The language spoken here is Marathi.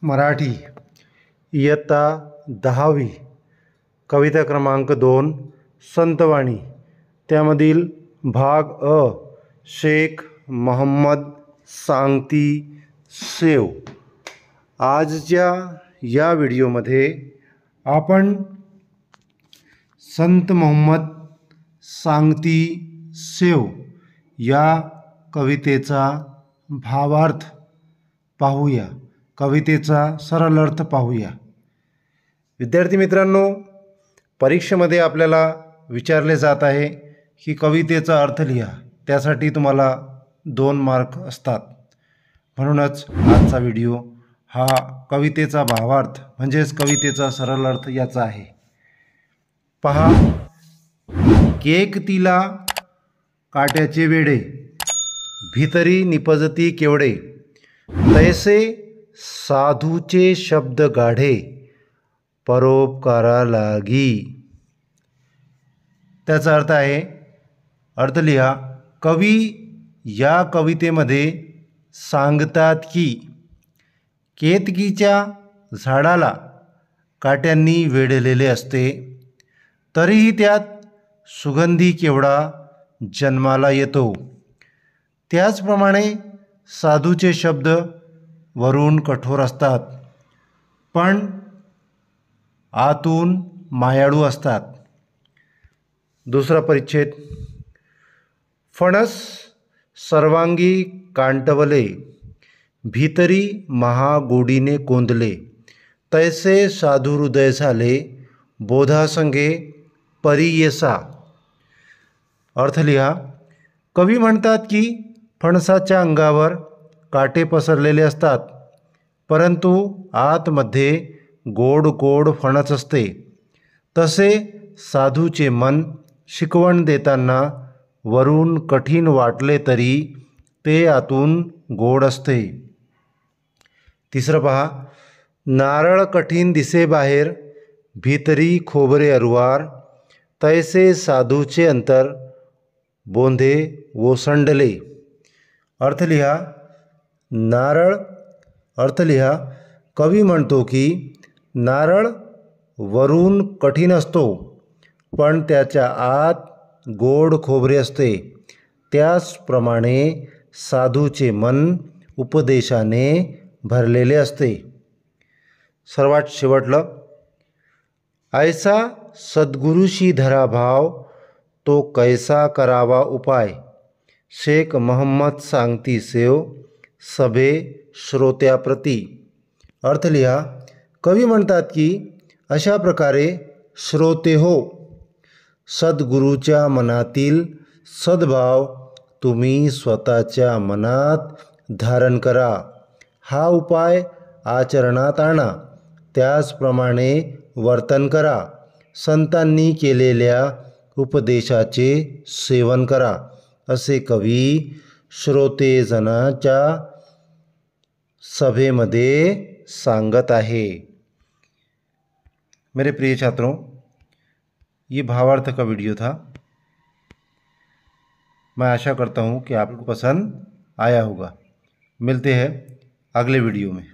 मराठी इयत्ता 10वी कविता क्रमांक 2 संतवाणी त्यामधील भाग अ शेख मोहम्मद सांगती सेव। आजच्या या व्हिडिओमध्ये आपण संत मोहम्मद सांगती सेव या कवितेचा भावार्थ पाहूया, कवितेचा सरळ अर्थ पाहूया। विद्यार्थी मित्रांनो, परीक्षेमध्ये आपल्याला विचारले जात आहे की कवितेचा अर्थ लिहा, त्यासाठी तुम्हाला 2 मार्क असतात। म्हणूनच आजचा व्हिडिओ हा कवितेचा भावार्थ म्हणजेच कवितेचा सरळ अर्थ याचा आहे। पहा, केकतीला काट्याचे वेडे, भीतरी निपजती केवडे, तैसे साधूचे शब्द गाढे, परोपकारा लागी। त्याचा अर्थ आहे, अर्थ लिहा। कवी या कवितेमध्ये सांगतात की केतकीच्या झाडाला काट्यांनी वेढलेले असते, तरीही त्यात सुगंधी केवडा जन्माला येतो। त्याचप्रमाणे साधूचे शब्द वरून कठोर असतात, पण आतून मायाळू असतात। दुसरा परिच्छेद, फणस सर्वांगी कांटवले, भीतरी महागोडीने कोंदले, तैसे साधू हृदय झाले, बोधासंगे परियेसा। अर्थ लिहा। कवी म्हणतात की फणसाच्या अंगावर काटे पसरलेले असतात, परंतु आतमध्ये गोड गोड फणस असते। तसे साधूचे मन शिकवण देताना वरून कठीण वाटले तरी ते आतून गोड असते। तिसरं पहा, नारळ कठीण दिसे बाहेर, भीतरी खोबरे अरुवार, तैसे साधूचे अंतर बोंधे ओसंडले। अर्थ लिहा। नारळ, अर्थ लिहा। कवी म्हणतो की नारळ वरून कठीण असतो, पण त्याच्या आत गोड खोबरे असते। त्याचप्रमाणे साधूचे मन उपदेशाने भरलेले असते। सर्वात शेवटलं, ऐसा सद्गुरुशी धरा भाव, तो कैसा करावा उपाय, शेख मोहम्मद सांगती सेव, सभे श्रोत्याप्रती। अर्थ लिहा। कवी म्हणतात की अशा प्रकारे श्रोते हो, सद्गुरूच्या मनातील सद्भाव तुम्ही स्वतःच्या मनात धारण करा, हा उपाय आचरणात आणा, त्याचप्रमाणे वर्तन करा, संतांनी केलेल्या उपदेशाचे सेवन करा, असे कवी श्रोतेजनाच्या सभेमध्ये सांगत आहे। मेरे प्रिय छात्रों, ये भावार्थ का वीडियो था। मैं आशा करता हूँ कि आपको पसंद आया होगा। मिलते हैं अगले वीडियो में।